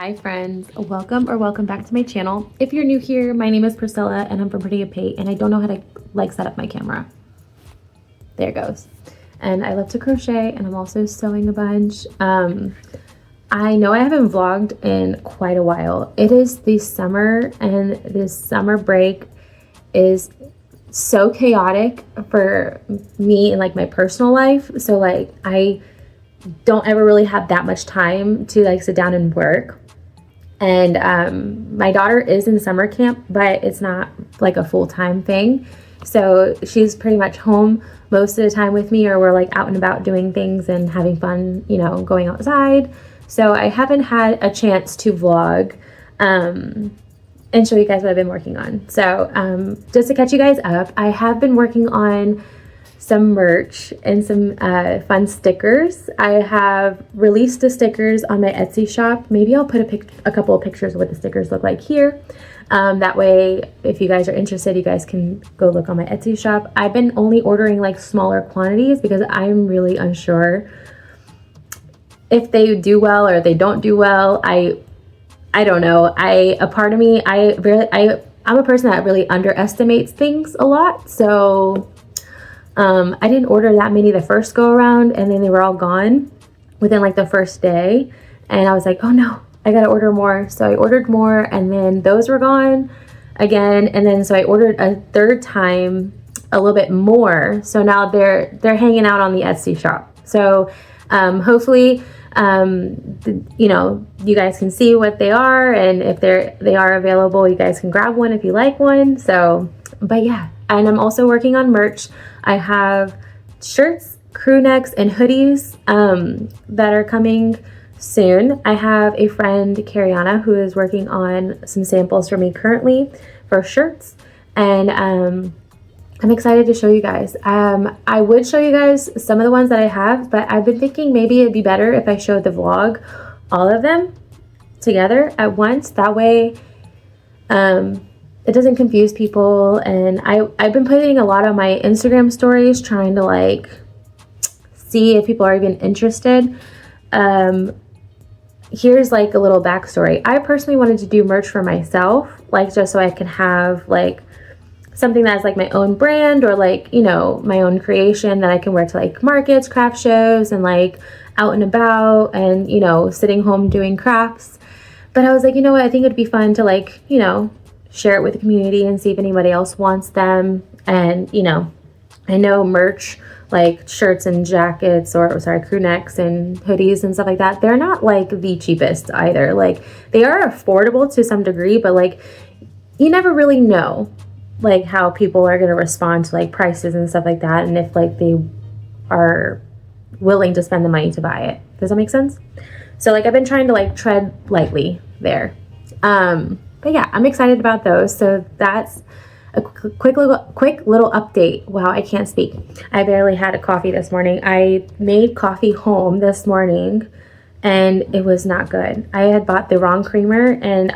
Hi friends, welcome back to my channel. If you're new here, my name is Priscilla and I'm from Pretty Pate and I don't know how to set up my camera. There it goes. And I love to crochet and I'm also sewing a bunch. I know I haven't vlogged in quite a while. It is the summer and this summer break is so chaotic for me in like my personal life. So like I don't ever really have that much time to like sit down and work. And my daughter is in summer camp, but it's not like a full-time thing. So she's pretty much home most of the time with me, or we're like out and about doing things and having fun, you know, going outside. So I haven't had a chance to vlog and show you guys what I've been working on. So just to catch you guys up, I have been working on some merch and some fun stickers. I have released the stickers on my Etsy shop. Maybe I'll put a couple of pictures of what the stickers look like here. That way, if you guys are interested, you guys can go look on my Etsy shop. I've been only ordering like smaller quantities because I'm really unsure if they do well or they don't do well. I don't know. A part of me, I'm a person that really underestimates things a lot. So I didn't order that many the first go around, and then they were all gone within like the first day. And I was like, oh no, I gotta order more. So I ordered more, and then those were gone again. And then so I ordered a third time a little bit more. So now they're hanging out on the Etsy shop. So hopefully you know, you guys can see what they are, and if they are available, you guys can grab one if you like one. So but yeah, and I'm also working on merch. I have shirts, crew necks, and hoodies that are coming soon. I have a friend, Cariana, who is working on some samples for me currently for shirts, and I'm excited to show you guys. I would show you guys some of the ones that I have, but I've been thinking maybe it'd be better if I showed the vlog all of them together at once. That way it doesn't confuse people. And I've been putting a lot on my Instagram stories, trying to like see if people are even interested. Here's like a little backstory. I personally wanted to do merch for myself, like just so I can have like something that's like my own brand, or like, you know, my own creation that I can wear to like markets, craft shows, and like out and about, and, you know, sitting home doing crafts. But I was like, you know what, I think it'd be fun to like, you know, share it with the community and see if anybody else wants them. And, you know, I know merch like shirts and jackets, or sorry, crew necks and hoodies and stuff like that, they're not like the cheapest either. Like they are affordable to some degree, but like you never really know like how people are going to respond to like prices and stuff like that, and if like they are willing to spend the money to buy it. Does that make sense? So like I've been trying to like tread lightly there. But yeah, I'm excited about those. So that's a quick little update. Wow, I can't speak. I barely had a coffee this morning. I made coffee home this morning and it was not good. I had bought the wrong creamer and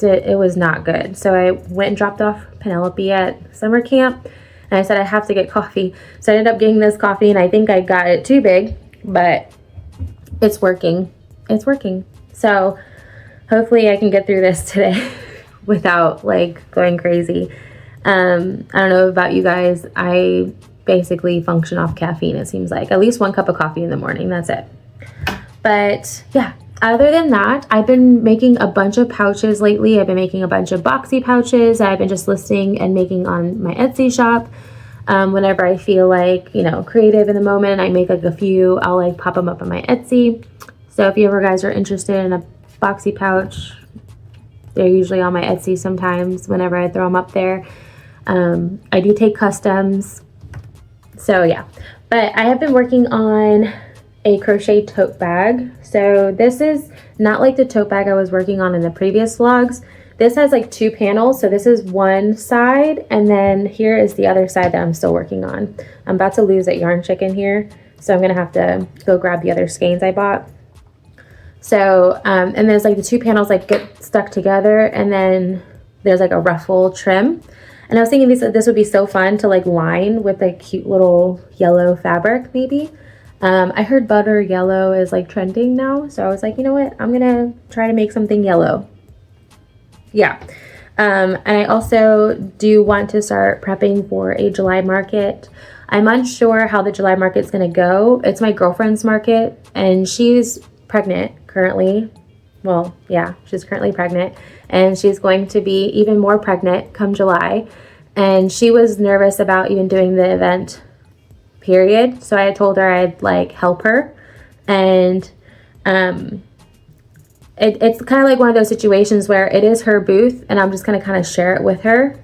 it was not good. So I went and dropped off Penelope at summer camp and I said I have to get coffee. So I ended up getting this coffee, and I think I got it too big, but it's working. It's working. So hopefully I can get through this today without like going crazy. I don't know about you guys. I basically function off caffeine, it seems like. At least 1 cup of coffee in the morning, that's it. But yeah, other than that, I've been making a bunch of pouches lately. I've been making a bunch of boxy pouches. I've been just listing and making on my Etsy shop. Whenever I feel like, you know, creative in the moment, I make like a few, I'll like pop them up on my Etsy. So if you ever guys are interested in a boxy pouch, they're usually on my Etsy sometimes whenever I throw them up there. I do take customs. So yeah, but I have been working on a crochet tote bag. So this is not like the tote bag I was working on in the previous vlogs. This has like 2 panels. So this is one side, and then here is the other side that I'm still working on. I'm about to lose that yarn chicken here, so I'm gonna have to go grab the other skeins I bought. So, and there's like the 2 panels like get stuck together, and then there's like a ruffle trim. And I was thinking this would be so fun to like line with a cute little yellow fabric maybe. I heard butter yellow is like trending now, so I was like, you know what, I'm gonna try to make something yellow. Yeah. And I also do want to start prepping for a July market. I'm unsure how the July market's gonna go. It's my girlfriend's market, and she's pregnant currently. Well, yeah, she's currently pregnant, and she's going to be even more pregnant come July. And she was nervous about even doing the event, period. So I told her I'd like help her. And it's kind of like one of those situations where it is her booth, and I'm just gonna kind of share it with her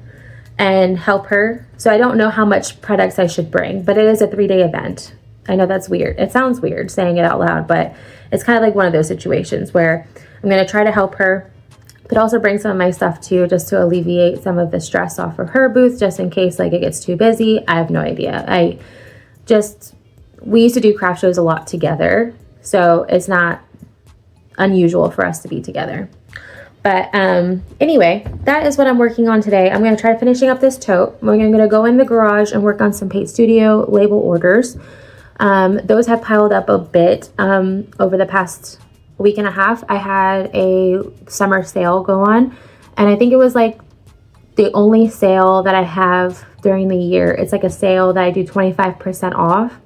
and help her. So I don't know how much products I should bring, but it is a 3-day event. I know that's weird. It sounds weird saying it out loud, but it's kind of like one of those situations where I'm gonna try to help her, but also bring some of my stuff too, just to alleviate some of the stress off of her booth, just in case like it gets too busy. I have no idea. We used to do craft shows a lot together, so it's not unusual for us to be together. But anyway, that is what I'm working on today. I'm going to try finishing up this tote. We're going to go in the garage and work on some Paint Studio label orders. Those have piled up a bit over the past week and a half. I had a summer sale go on, and I think it was like the only sale that I have during the year. It's like a sale that I do 25% off.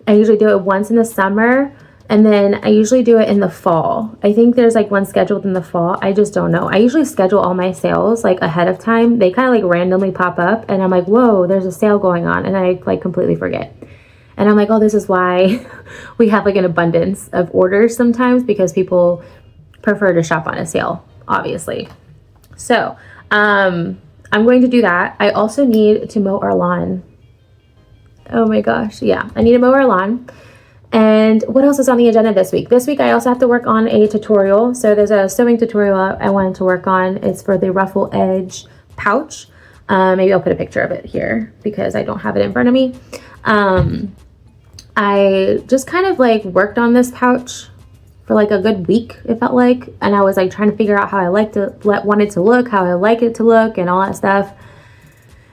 I usually do it once in the summer, and then I usually do it in the fall. I think there's like one scheduled in the fall. I just don't know. I usually schedule all my sales like ahead of time. They kind of like randomly pop up, and I'm like, whoa, there's a sale going on, and I like completely forget. And I'm like, oh, this is why we have like an abundance of orders sometimes, because people prefer to shop on a sale, obviously. So I'm going to do that. I also need to mow our lawn. Oh my gosh, yeah, I need to mow our lawn. And what else is on the agenda this week? This week I also have to work on a tutorial. So there's a sewing tutorial I wanted to work on. It's for the ruffle edge pouch. Maybe I'll put a picture of it here because I don't have it in front of me. I just kind of like worked on this pouch for like a good week, it felt like. And I was like trying to figure out how I want it to look, how I like it to look, and all that stuff.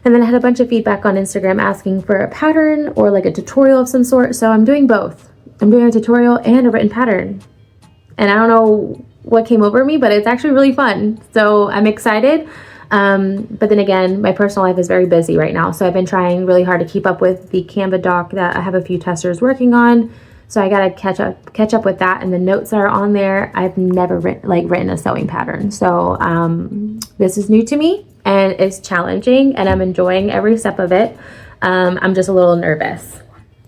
And then I had a bunch of feedback on Instagram asking for a pattern or like a tutorial of some sort. So I'm doing both. I'm doing a tutorial and a written pattern. And I don't know what came over me, but it's actually really fun. So I'm excited. But then again, my personal life is very busy right now. So I've been trying really hard to keep up with the Canva doc that I have a few testers working on. So I gotta catch up with that, and the notes that are on there. I've never written a sewing pattern. So this is new to me, and it's challenging, and I'm enjoying every step of it. I'm just a little nervous,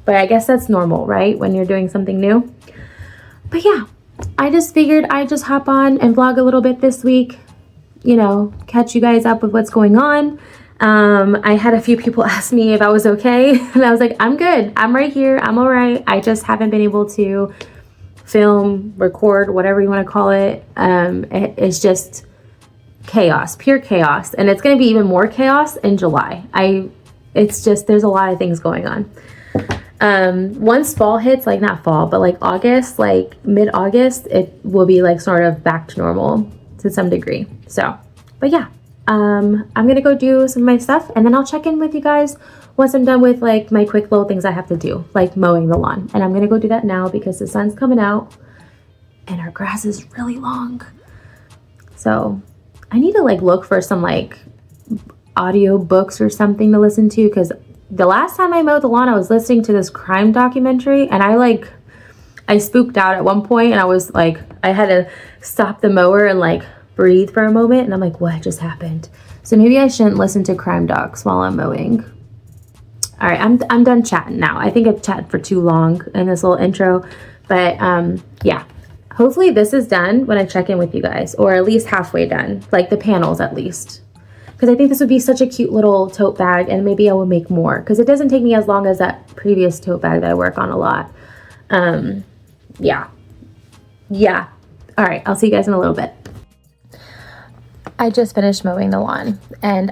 but I guess that's normal, right? When you're doing something new. But yeah, I just figured I'd just hop on and vlog a little bit this week, you know, catch you guys up with what's going on. I had a few people ask me if I was okay, and I was like, I'm good. I'm right here. I'm all right. I just haven't been able to film, record, whatever you want to call it. It's just chaos, pure chaos. And it's going to be even more chaos in July. It's just, there's a lot of things going on. Once fall hits, like not fall, but like August, like mid-August, it will be like sort of back to normal to some degree. So, but yeah. I'm gonna go do some of my stuff, and then I'll check in with you guys once I'm done with like my quick little things I have to do, like mowing the lawn. And I'm gonna go do that now because the sun's coming out and our grass is really long. So I need to like look for some like audio books or something to listen to, because the last time I mowed the lawn I was listening to this crime documentary, and I spooked out at one point, and I was like, I had to stop the mower and like breathe for a moment, and I'm like, what just happened? So maybe I shouldn't listen to crime docs while I'm mowing. All right, I'm done chatting now. I think I've chatted for too long in this little intro, but yeah, hopefully this is done when I check in with you guys, or at least halfway done, like the panels at least, because I think this would be such a cute little tote bag, and maybe I will make more, because it doesn't take me as long as that previous tote bag that I work on a lot. Yeah. All right, I'll see you guys in a little bit. I just finished mowing the lawn, and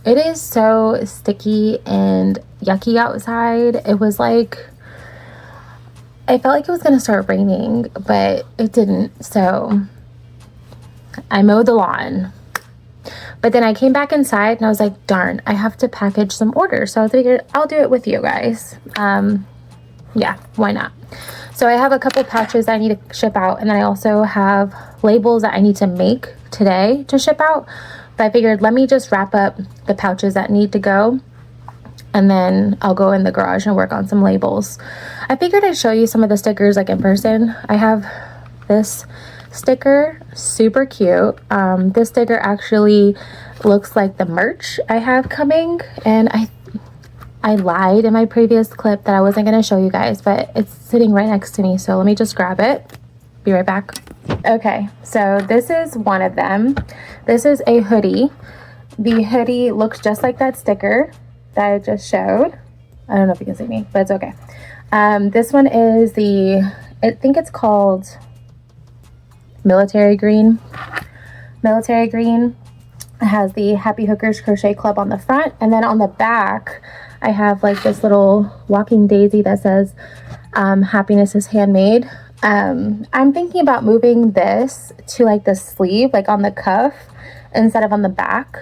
it is so sticky and yucky outside. It was like, I felt like it was gonna start raining, but it didn't. So I mowed the lawn, but then I came back inside and I was like, darn, I have to package some orders. So I figured I'll do it with you guys. Yeah, why not? So I have a couple pouches that I need to ship out, and then I also have labels that I need to make today to ship out. But I figured let me just wrap up the pouches that need to go, and then I'll go in the garage and work on some labels. I figured I'd show you some of the stickers like in person. I have this sticker, super cute. This sticker actually looks like the merch I have coming, and I lied in my previous clip that I wasn't going to show you guys, but it's sitting right next to me, so let me just grab it. Be right back. Okay, so this is one of them. This is a hoodie. The hoodie looks just like that sticker that I just showed. I don't know if you can see me, but it's okay. This one is I think it's called military green. Military green. It has the Happy Hookers Crochet Club on the front, and then on the back I have like this little walking daisy that says happiness is handmade. I'm thinking about moving this to like the sleeve, like on the cuff instead of on the back.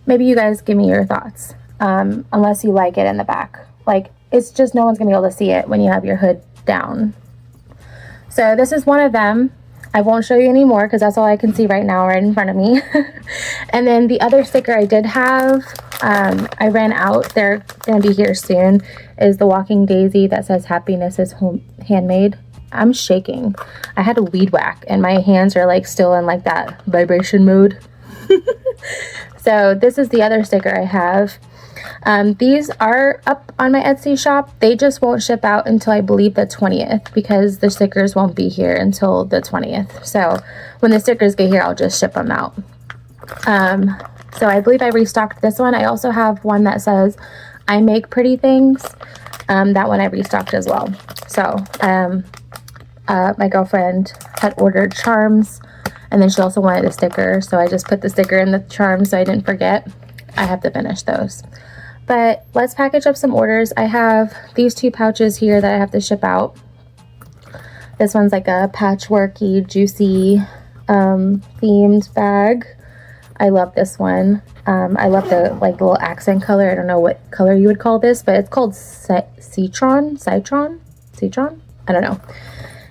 Maybe you guys give me your thoughts, unless you like it in the back. Like, it's just no one's gonna be able to see it when you have your hood down. So this is one of them. I won't show you anymore because that's all I can see right now right in front of me. And then the other sticker I did have, I ran out. They're going to be here soon, is the walking daisy that says happiness is handmade. I'm shaking. I had a weed whack and my hands are like still in like that vibration mode. So this is the other sticker I have. These are up on my Etsy shop. They just won't ship out until I believe the 20th because the stickers won't be here until the 20th. So when the stickers get here, I'll just ship them out. So I believe I restocked this one. I also have one that says I make pretty things. That one I restocked as well. So my girlfriend had ordered charms, and then she also wanted a sticker. So I just put the sticker in the charm so I didn't forget. I have to finish those. But let's package up some orders. I have these two pouches here that I have to ship out. This one's like a patchworky, juicy, themed bag. I love this one. I love the like little accent color. I don't know what color you would call this, but it's called citron. I don't know.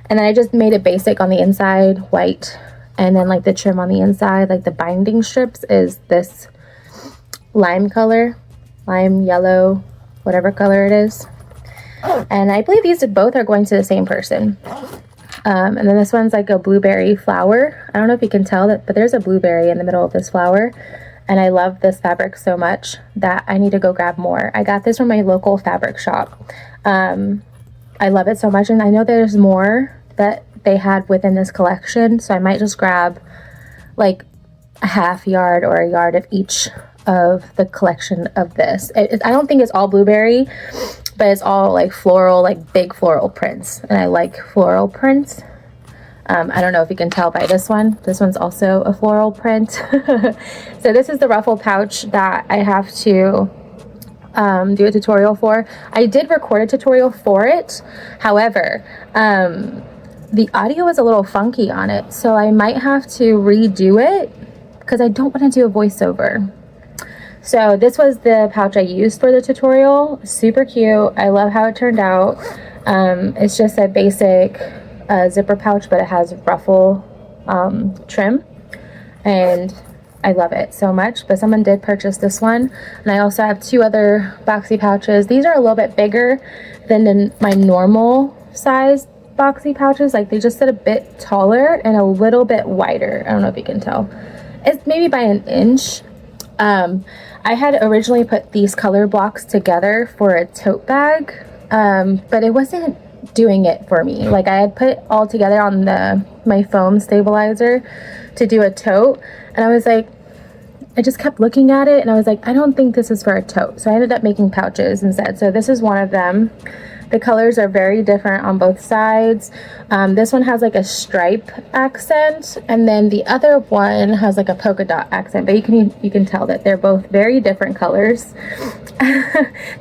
And then I just made it basic on the inside, white, and then like the trim on the inside, like the binding strips is this lime color. Lime, yellow, whatever color it is. And I believe these both are going to the same person. And then this one's like a blueberry flower. I don't know if you can tell that, but there's a blueberry in the middle of this flower. And I love this fabric so much that I need to go grab more. I got this from my local fabric shop. I love it so much, and I know there's more that they had within this collection, so I might just grab like a half yard or a yard of each of the collection of this. I don't think it's all blueberry, but it's all like floral, like big floral prints, and I like floral prints. I don't know if you can tell by this one. This one's also a floral print. So this is the ruffle pouch that I have to do a tutorial for. I did record a tutorial for it. However, the audio is a little funky on it, so I might have to redo it because I don't want to do a voiceover. So this was the pouch I used for the tutorial. Super cute. I love how it turned out. It's just a basic zipper pouch, but it has ruffle trim, and I love it so much. But someone did purchase this one, and I also have two other boxy pouches. These are a little bit bigger than my normal size boxy pouches. Like, they just sit a bit taller and a little bit wider. I don't know if you can tell. It's maybe by an inch. I had originally put these color blocks together for a tote bag, but it wasn't doing it for me. Like, I had put all together on my foam stabilizer to do a tote, and I was like, I just kept looking at it and I was like, I don't think this is for a tote. So I ended up making pouches instead. So this is one of them. The colors are very different on both sides. This one has like a stripe accent, and then the other one has like a polka dot accent, but you can tell that they're both very different colors.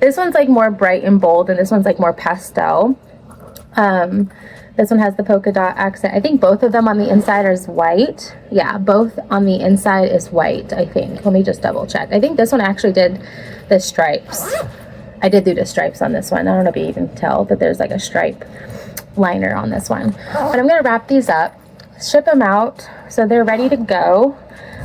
This one's like more bright and bold, and this one's like more pastel. This one has the polka dot accent. I think both of them on the inside is white. Yeah, both on the inside is white, I think. Let me just double check. I think this one actually did the stripes. I did do the stripes on this one. I don't know if you can tell, but there's like a stripe liner on this one. But I'm gonna wrap these up, ship them out, so they're ready to go.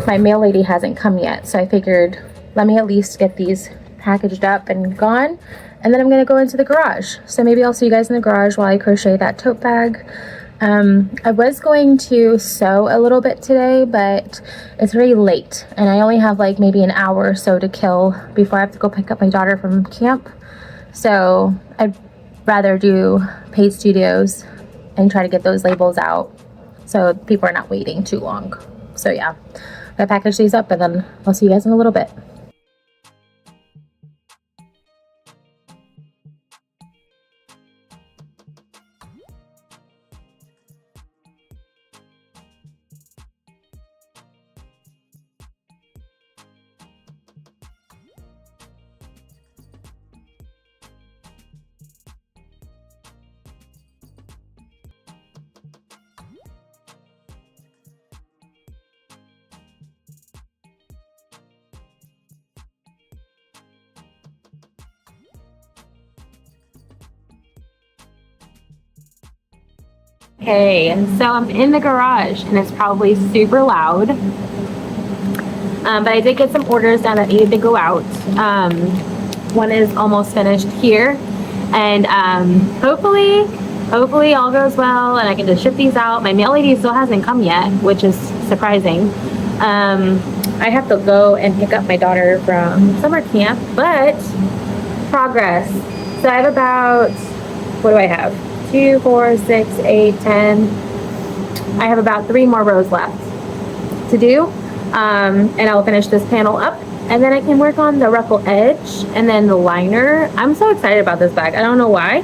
My mail lady hasn't come yet, so I figured let me at least get these packaged up and gone, and then I'm gonna go into the garage. So maybe I'll see you guys in the garage while I crochet that tote bag. I was going to sew a little bit today, but it's very late and I only have like maybe an hour or so to kill before I have to go pick up my daughter from camp. So I'd rather do paid studios and try to get those labels out so people are not waiting too long. So yeah, I'm gonna package these up and then I'll see you guys in a little bit. Okay, so I'm in the garage and it's probably super loud, but I did get some orders done that needed to go out. One is almost finished here, and hopefully all goes well and I can just ship these out. My mail lady still hasn't come yet, which is surprising. I have to go and pick up my daughter from summer camp, but progress. So I have about, what do I have? 2, 4, 6, 8, 10. I have about 3 more rows left to do, and I'll finish this panel up, and then I can work on the ruffle edge and then the liner. I'm so excited about this bag. I don't know why.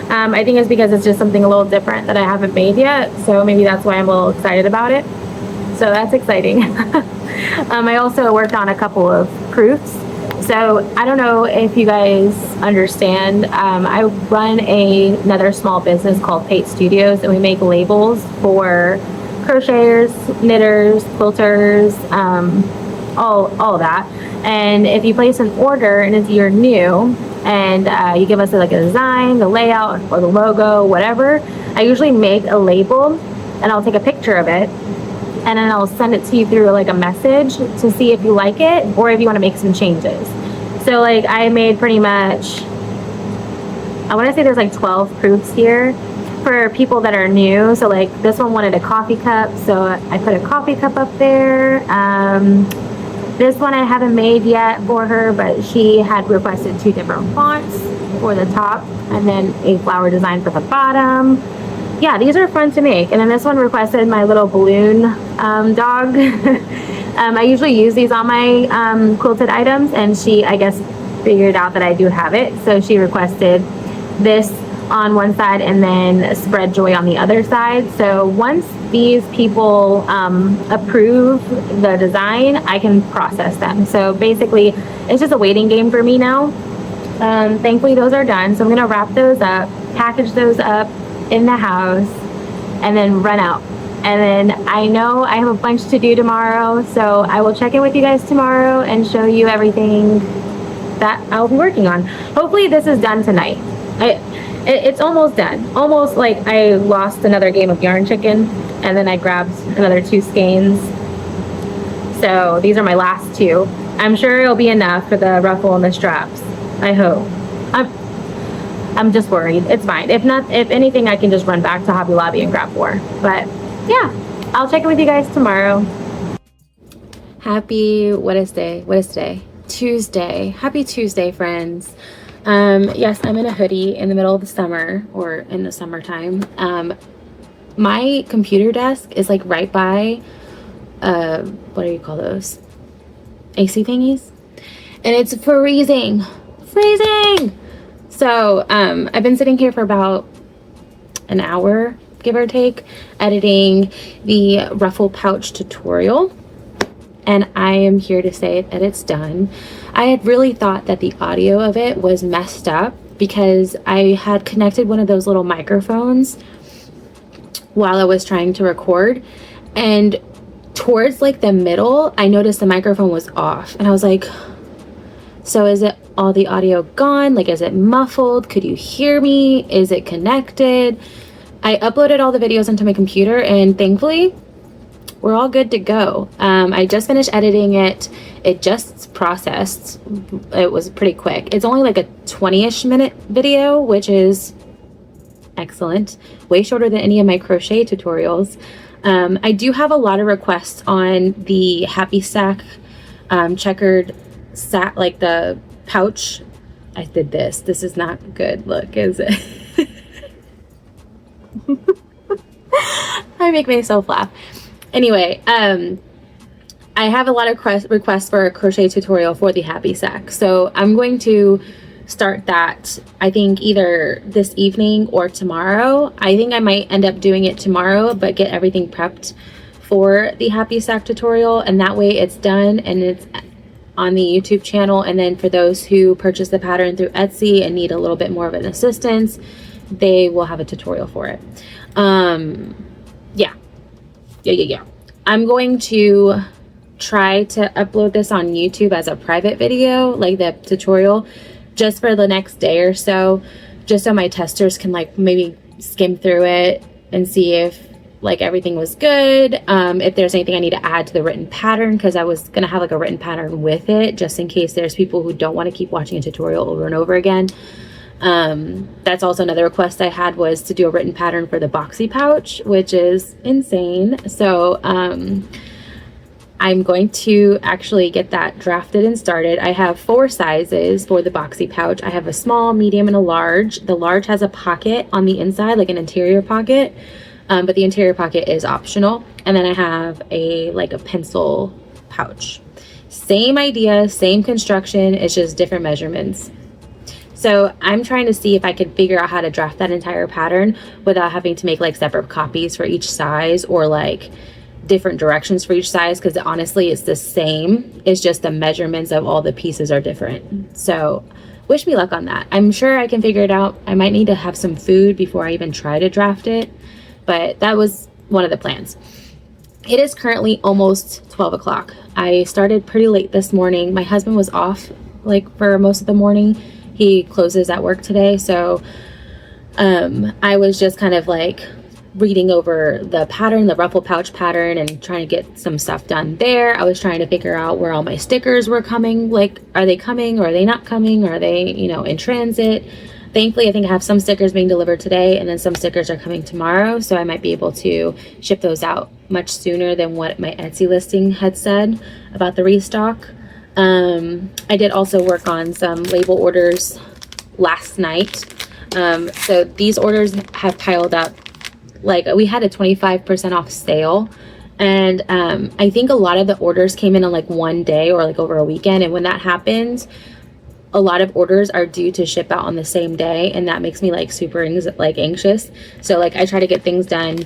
I think it's because it's just something a little different that I haven't made yet, so maybe that's why I'm a little excited about it. So that's exciting. I also worked on a couple of proofs. So I don't know if you guys understand, I run another small business called Paid Studios, and we make labels for crocheters, knitters, quilters, all of that. And if you place an order and you're new and you give us like a design, the layout, or the logo, whatever, I usually make a label and I'll take a picture of it and then I'll send it to you through like a message to see if you like it or if you want to make some changes. So like I made pretty much, I want to say there's like 12 proofs here for people that are new. So like this one wanted a coffee cup, so I put a coffee cup up there. This one I haven't made yet for her, but she had requested 2 different fonts for the top and then a flower design for the bottom. Yeah, these are fun to make. And then this one requested my little balloon dog. I usually use these on my quilted items, and she, I guess, figured out that I do have it. So she requested this on one side and then Spread Joy on the other side. So once these people approve the design, I can process them. So basically, it's just a waiting game for me now. Thankfully, those are done. So I'm gonna wrap those up, package those up in the house, and then run out. And then I know I have a bunch to do tomorrow, so I will check in with you guys tomorrow and show you everything that I'll be working on. Hopefully this is done tonight. It's almost done. Almost like I lost another game of yarn chicken and then I grabbed another 2 skeins. So these are my last 2. I'm sure it'll be enough for the ruffle and the straps. I hope. I'm just worried. It's fine. If not, if anything, I can just run back to Hobby Lobby and grab more. But yeah, I'll check in with you guys tomorrow. Happy, what is today? Tuesday. Happy Tuesday, friends. Yes, I'm in a hoodie in the middle of the summer, or in the summertime. My computer desk is like right by, what do you call those? AC thingies? And it's freezing. So, I've been sitting here for about an hour, give or take, editing the ruffle pouch tutorial. And I am here to say that it's done. I had really thought that the audio of it was messed up because I had connected one of those little microphones while I was trying to record. And towards like the middle, I noticed the microphone was off. And I was like, so is it all the audio gone? Like, is it muffled? Could you hear me? Is it connected? I uploaded all the videos onto my computer, and thankfully we're all good to go. I just finished editing it. It just processed. It was pretty quick. It's only like a 20-ish minute video, which is excellent. Way shorter than any of my crochet tutorials. I do have a lot of requests on the Happy Sack checkered sack, like the pouch. I did this. This is not good. Look, is it? I make myself laugh. Anyway, I have a lot of requests for a crochet tutorial for the Happy Sack. So I'm going to start that, I think, either this evening or tomorrow. I think I might end up doing it tomorrow, but get everything prepped for the Happy Sack tutorial. And that way it's done and it's on the YouTube channel. And then for those who purchase the pattern through Etsy and need a little bit more of an assistance, they will have a tutorial for it. Yeah. I'm going to try to upload this on YouTube as a private video, like the tutorial, just for the next day or so, just so my testers can like maybe skim through it and see if like everything was good. If there's anything I need to add to the written pattern, because I was gonna have like a written pattern with it, just in case there's people who don't want to keep watching a tutorial over and over again. That's also another request I had, was to do a written pattern for the boxy pouch, which is insane. So I'm going to actually get that drafted and started. I have 4 sizes for the boxy pouch. I have a small, medium, and a large. The large has a pocket on the inside, like an interior pocket, but the interior pocket is optional. And then I have a pencil pouch. Same idea, same construction, it's just different measurements. So I'm trying to see if I could figure out how to draft that entire pattern without having to make like separate copies for each size, or like different directions for each size, because honestly it's the same. It's just the measurements of all the pieces are different. So wish me luck on that. I'm sure I can figure it out. I might need to have some food before I even try to draft it, but that was one of the plans. It is currently almost 12 o'clock. I started pretty late this morning. My husband was off like for most of the morning. He closes at work today, so I was just kind of like reading over the pattern, the ruffle pouch pattern, and trying to get some stuff done there. I was trying to figure out where all my stickers were coming. Like, are they coming or are they not coming? Are they, in transit? Thankfully, I think I have some stickers being delivered today, and then some stickers are coming tomorrow, so I might be able to ship those out much sooner than what my Etsy listing had said about the restock. I did also work on some label orders last night. So these orders have piled up. Like, we had a 25% off sale, and I think a lot of the orders came in on like one day or like over a weekend. And when that happens, a lot of orders are due to ship out on the same day, and that makes me like super anxious. So like I try to get things done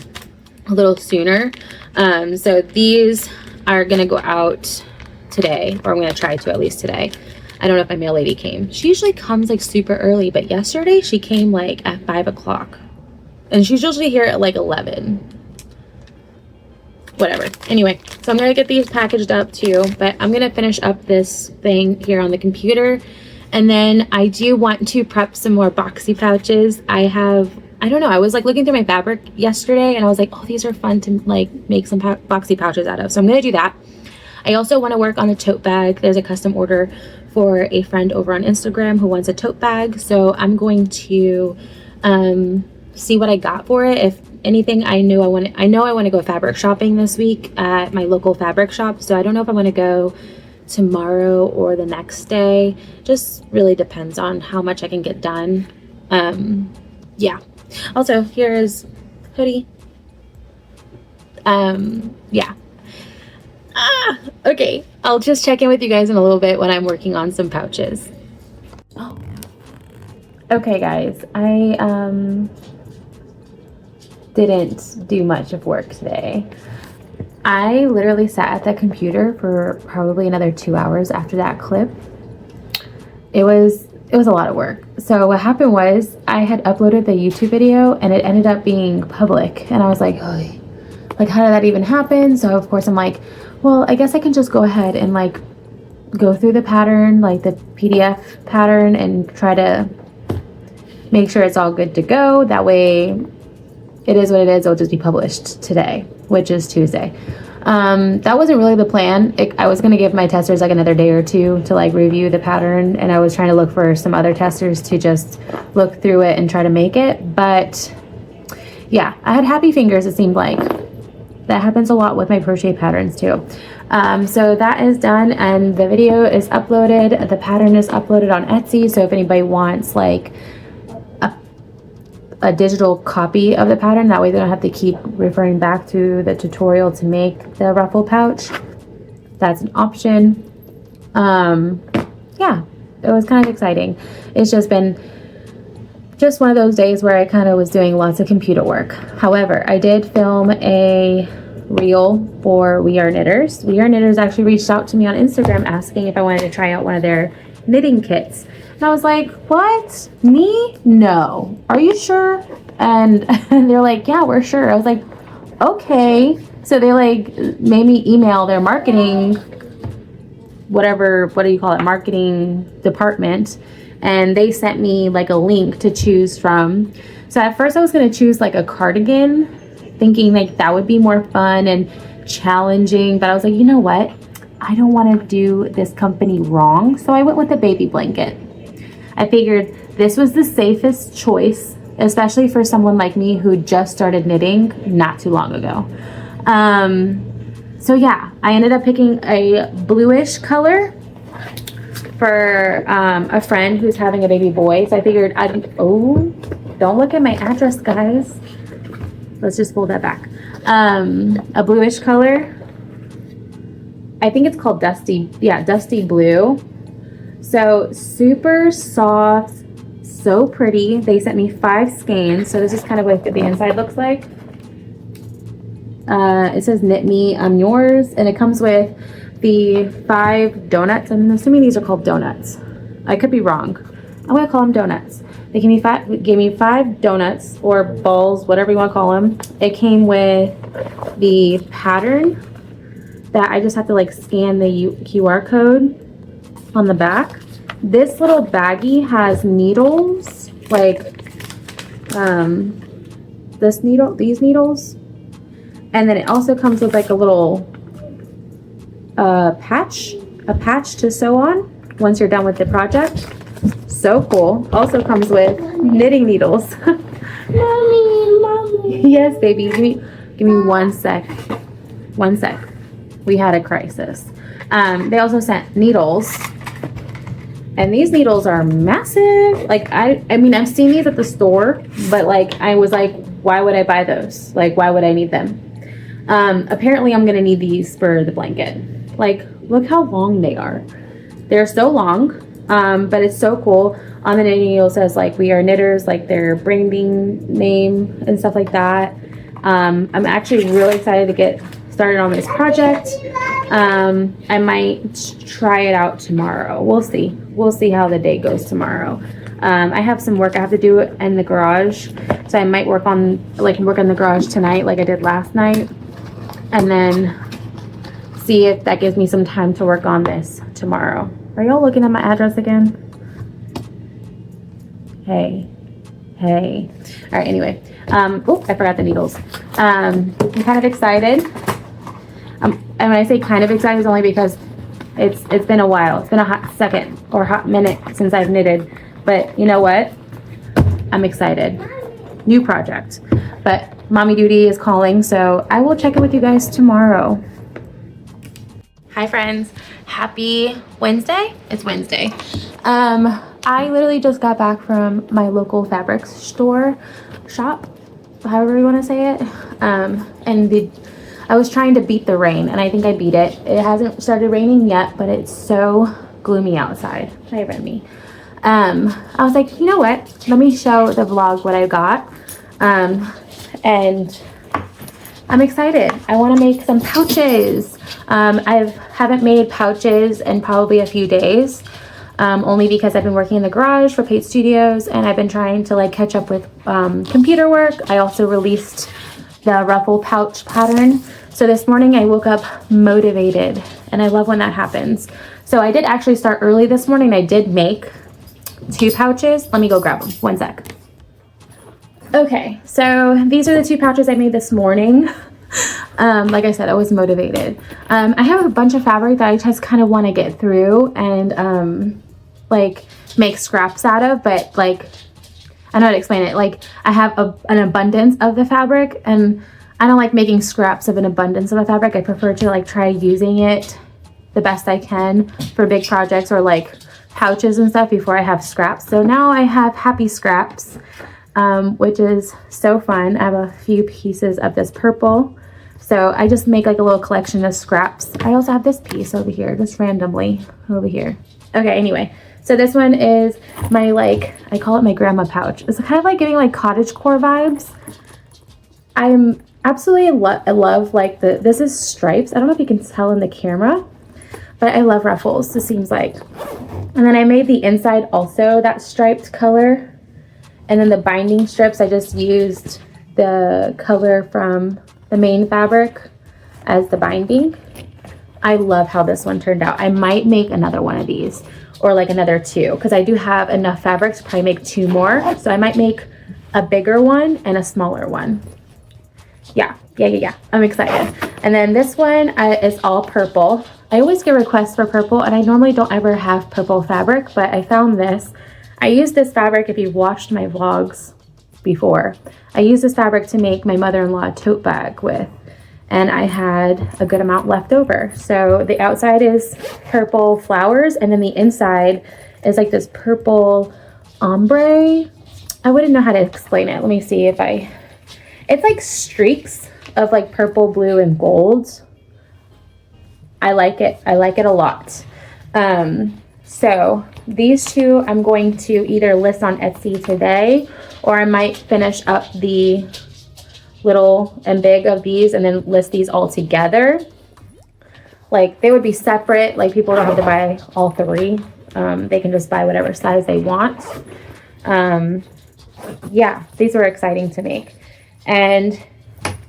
a little sooner. So these are gonna go out today, or I'm gonna try to, at least today. I don't know if my mail lady came. She usually comes like super early, but yesterday she came like at 5 o'clock, and she's usually here at like 11. Whatever. Anyway, so I'm gonna get these packaged up too, but I'm gonna finish up this thing here on the computer, and then I do want to prep some more boxy pouches. I don't know, I was like looking through my fabric yesterday, and I was like, oh, these are fun to like make some boxy pouches out of, so I'm gonna do that. I also want to work on a tote bag. There's a custom order for a friend over on Instagram who wants a tote bag. So I'm going to see what I got for it. If anything, I know I want to go fabric shopping this week at my local fabric shop. So I don't know if I want to go tomorrow or the next day. Just really depends on how much I can get done. Yeah. Also, here is hoodie. Yeah. Okay, I'll just check in with you guys in a little bit when I'm working on some pouches. Oh, okay guys, I didn't do much of work today. I literally sat at the computer for probably another 2 hours after that clip. It was a lot of work. So what happened was, I had uploaded the YouTube video and it ended up being public, and I was like, oh, like how did that even happen? So of course I'm like, well, I guess I can just go ahead and like go through the pattern, like the PDF pattern, and try to make sure it's all good to go. That way it is what it is. It'll just be published today, which is Tuesday. That wasn't really the plan. I was going to give my testers like another day or two to like review the pattern, and I was trying to look for some other testers to just look through it and try to make it. But yeah, I had happy fingers, it seemed like. That happens a lot with my crochet patterns too. So that is done, and the video is uploaded. The pattern is uploaded on Etsy, so if anybody wants like a digital copy of the pattern, that way they don't have to keep referring back to the tutorial to make the ruffle pouch, that's an option. Yeah, it was kind of exciting. It's just been one of those days where I kind of was doing lots of computer work. However, I did film a reel for We Are Knitters. We Are Knitters actually reached out to me on Instagram asking if I wanted to try out one of their knitting kits. And I was like, what? Me? No. Are you sure? And they're like, yeah, we're sure. I was like, okay. So they like made me email their marketing, whatever, what do you call it? Marketing department. And they sent me like a link to choose from. So at first I was going to choose like a cardigan, thinking like that would be more fun and challenging. But I was like, you know what? I don't want to do this company wrong. So I went with a baby blanket. I figured this was the safest choice, especially for someone like me who just started knitting not too long ago. So yeah, I ended up picking a bluish color for a friend who's having a baby boy. So I figured don't look at my address, guys. Let's just pull that back. A bluish color. I think it's called dusty blue. So super soft, so pretty. They sent me 5 skeins. So this is kind of what the inside looks like. It says knit me, I'm yours. And it comes with the 5 donuts. I'm assuming these are called donuts. I could be wrong. I'm gonna call them donuts. They gave me 5 donuts or balls, whatever you want to call them. It came with the pattern that I just have to like scan the QR code on the back. This little baggie has needles, like these needles, and then it also comes with like a little patch to sew on once you're done with the project. So cool. Also comes with knitting needles. Mommy. Yes, baby. Give me 1 sec. 1 sec. We had a crisis. They also sent needles, and these needles are massive. Like I mean, I've seen these at the store, but like I was like, why would I buy those? Like, why would I need them? Apparently, I'm gonna need these for the blanket. Like, look how long they are. They're so long, but it's so cool. On the knitting needle says like We Are Knitters, like their branding name and stuff like that. I'm actually really excited to get started on this project. I might try it out tomorrow. We'll see how the day goes tomorrow. I have some work I have to do in the garage, so I might work on the garage tonight like I did last night, and then see if that gives me some time to work on this tomorrow. Are y'all looking at my address again? Hey. All right, anyway. Oh, I forgot the needles. I'm kind of excited. And when I say kind of excited, it's only because it's been a while. It's been a hot second or hot minute since I've knitted. But you know what? I'm excited. New project. But mommy duty is calling, so I will check in with you guys tomorrow. Hi friends. Happy Wednesday. It's Wednesday. I literally just got back from my local fabric shop, however you want to say it. And I was trying to beat the rain, and I think I beat it. It hasn't started raining yet, but it's so gloomy outside. Hi, Remy. I was like, you know what? Let me show the vlog what I got. And I'm excited. I want to make some pouches. I haven't made pouches in probably a few days. Only because I've been working in the garage for Paid Studios, and I've been trying to like catch up with computer work. I also released the ruffle pouch pattern. So this morning I woke up motivated, and I love when that happens. So I did actually start early this morning. I did make 2 pouches. Let me go grab them. One sec. Okay, so these are the 2 pouches I made this morning. Like I said, I was motivated. I have a bunch of fabric that I just kind of want to get through and like make scraps out of, but like, I don't know how to explain it. Like, I have an abundance of the fabric, and I don't like making scraps of an abundance of a fabric. I prefer to like try using it the best I can for big projects or like pouches and stuff before I have scraps. So now I have happy scraps, which is so fun. I have a few pieces of this purple. So I just make like a little collection of scraps. I also have this piece over here, just randomly over here. Okay, anyway. So this one is my, like, I call it my grandma pouch. It's kind of like giving like cottagecore vibes. I'm absolutely I love like this is stripes. I don't know if you can tell in the camera, but I love ruffles, it seems like. And then I made the inside also that striped color. And then the binding strips, I just used the color from the main fabric as the binding. I love how this one turned out. I might make another one of these, or like another 2, because I do have enough fabric to probably make 2 more. So I might make a bigger one and a smaller one. Yeah. I'm excited. And then this one is all purple. I always get requests for purple, and I normally don't ever have purple fabric, but I found this. I used this fabric, if you've watched my vlogs before, I used this fabric to make my mother-in-law a tote bag with, and I had a good amount left over. So the outside is purple flowers, and then the inside is like this purple ombre. I wouldn't know how to explain it. Let me see if it's like streaks of like purple, blue, and gold. I like it. I like it a lot. So these 2 I'm going to either list on Etsy today, or I might finish up the little and big of these and then list these all together. Like, they would be separate. Like, people don't have to buy all 3. They can just buy whatever size they want. Yeah, these were exciting to make. And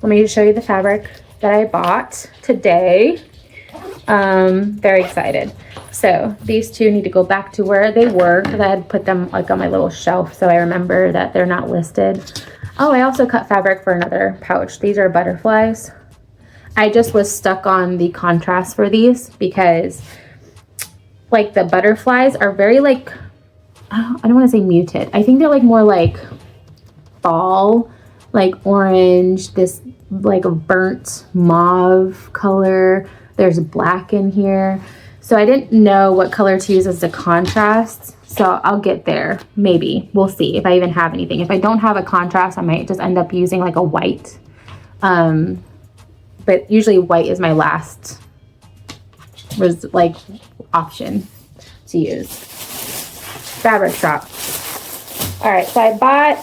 let me just show you the fabric that I bought today. Very excited. So these 2 need to go back to where they were, because I had put them like on my little shelf, so I remember that they're not listed. Oh, I also cut fabric for another pouch. These are butterflies. I just was stuck on the contrast for these because like the butterflies are very like, I don't want to say muted. I think they're like more like fall, like orange, this like a burnt mauve color. There's black in here. So I didn't know what color to use as the contrast. So I'll get there. Maybe. We'll see if I even have anything. If I don't have a contrast, I might just end up using like a white. But usually white is my last like option to use. Fabric shop. All right, so I bought,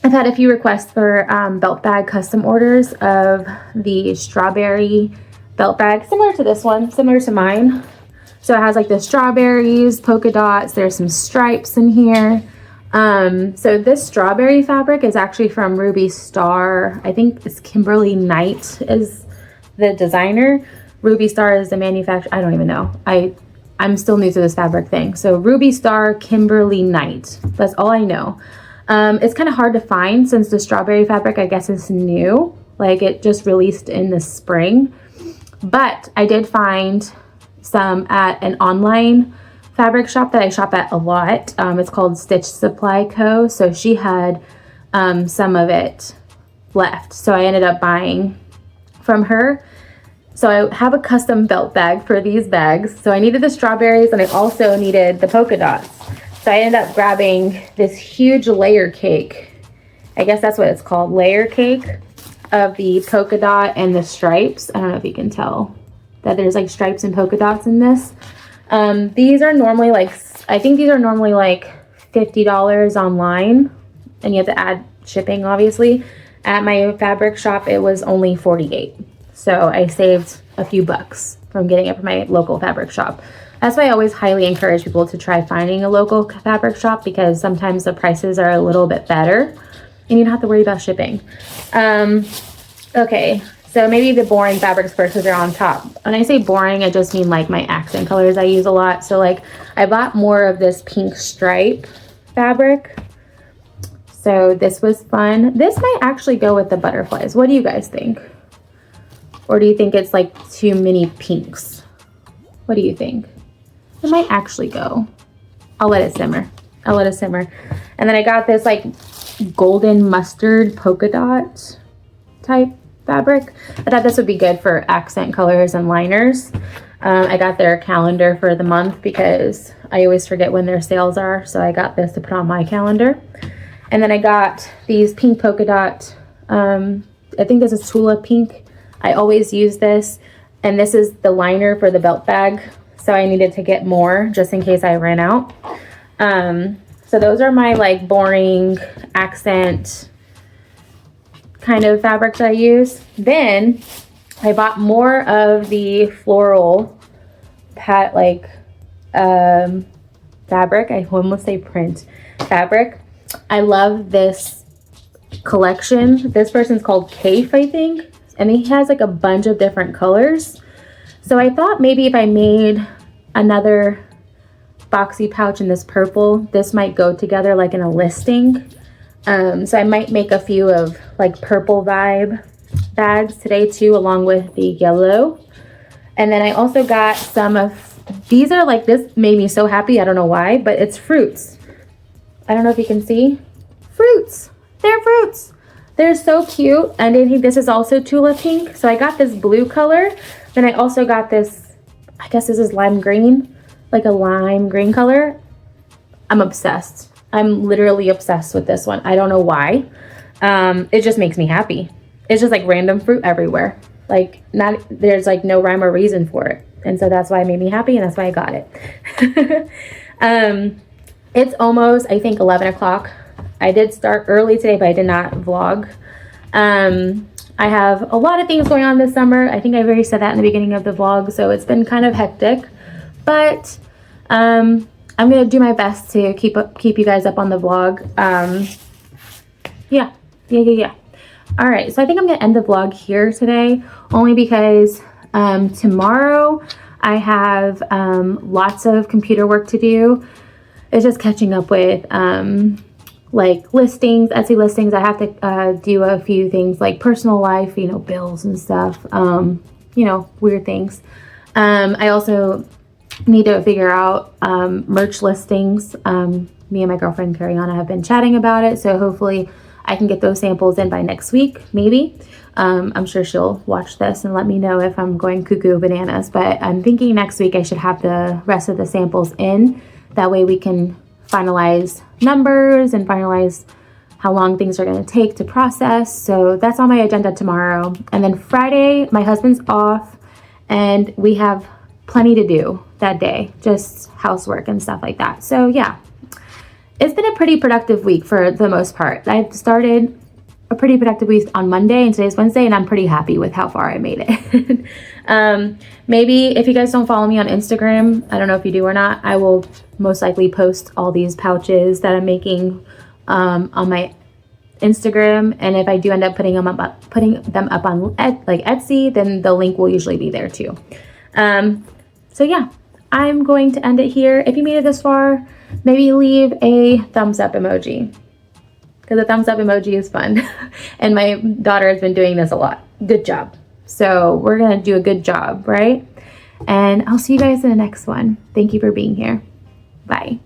I've had a few requests for belt bag custom orders of the strawberry belt bag, similar to this one, similar to mine. So it has like the strawberries, polka dots, there's some stripes in here. So this strawberry fabric is actually from Ruby Star. I think it's Kimberly Knight is the designer. Ruby Star is the manufacturer. I don't even know. I'm still new to this fabric thing. So Ruby Star, Kimberly Knight. That's all I know. It's kind of hard to find since the strawberry fabric, I guess, is new. Like, it just released in the spring. But I did find some at an online fabric shop that I shop at a lot. It's called Stitch Supply Co. So she had some of it left. So I ended up buying from her. So I have a custom belt bag for these bags. So I needed the strawberries and I also needed the polka dots. So I ended up grabbing this huge layer cake. I guess that's what it's called, layer cake of the polka dot and the stripes. I don't know if you can tell that there's like stripes and polka dots in this. These are normally like, I think these are normally like $50 online, and you have to add shipping obviously. At my fabric shop, it was only $48. So I saved a few bucks from getting it from my local fabric shop. That's why I always highly encourage people to try finding a local fabric shop, because sometimes the prices are a little bit better. and you don't have to worry about shipping. Okay, so maybe the boring fabrics first because they're on top. When I say boring, I just mean like my accent colors I use a lot. So like I bought more of this pink stripe fabric. So this was fun. This might actually go with the butterflies. What do you guys think? Or do you think it's like too many pinks? What do you think? It might actually go. I'll let it simmer. I'll let it simmer. And then I got this like golden mustard polka dot type fabric. I thought this would be good for accent colors and liners. I got their calendar for the month because I always forget when their sales are. So I got this to put on my calendar. And then I got these pink polka dot. I think this is Tula pink. I always use this. And this is the liner for the belt bag. So I needed to get more just in case I ran out. So those are my like boring accent kind of fabrics I use. Then I bought more of the floral fabric. I almost say print fabric. I love this collection. This person's called Kafe, I think, and he has like a bunch of different colors. So I thought maybe if I made another boxy pouch in this purple, this might go together like in a listing. So I might make a few of like purple vibe bags today too, along with the yellow. And then I also got some of, these are like, this made me so happy. I don't know why, but it's fruits. I don't know if you can see. Fruits. They're fruits. They're so cute. And I think this is also Tula pink. So I got this blue color. Then I also got this, I guess this is lime green, like a lime green color. I'm obsessed. I'm literally obsessed with this one. I don't know why. It just makes me happy. It's just like random fruit everywhere. Like there's like no rhyme or reason for it. And so that's why it made me happy and that's why I got it. It's almost, I think, 11 o'clock. I did start early today, but I did not vlog. I have a lot of things going on this summer. I think I already said that in the beginning of the vlog. So it's been kind of hectic, but I'm going to do my best to keep you guys up on the vlog. Yeah. All right. So I think I'm going to end the vlog here today, only because tomorrow I have lots of computer work to do. It's just catching up with like listings, Etsy listings. I have to do a few things like personal life, you know, bills and stuff, you know, weird things. I also need to figure out merch listings. Me and my girlfriend Cariana have been chatting about it, so hopefully I can get those samples in by next week, maybe. I'm sure she'll watch this and let me know if I'm going cuckoo bananas, but I'm thinking next week I should have the rest of the samples in. That way we can finalize numbers and finalize how long things are going to take to process. So that's on my agenda tomorrow. And then Friday, my husband's off and we have plenty to do that day, just housework and stuff like that. So yeah, it's been a pretty productive week for the most part. I've started a pretty productive week on Monday and today's Wednesday, and I'm pretty happy with how far I made it. Maybe if you guys don't follow me on Instagram, I don't know if you do or not, I will most likely post all these pouches that I'm making on my Instagram. And if I do end up putting them up on like Etsy, then the link will usually be there too. So yeah, I'm going to end it here. If you made it this far, maybe leave a thumbs up emoji, because a thumbs up emoji is fun. And my daughter has been doing this a lot. Good job. So we're going to do a good job, right? And I'll see you guys in the next one. Thank you for being here. Bye.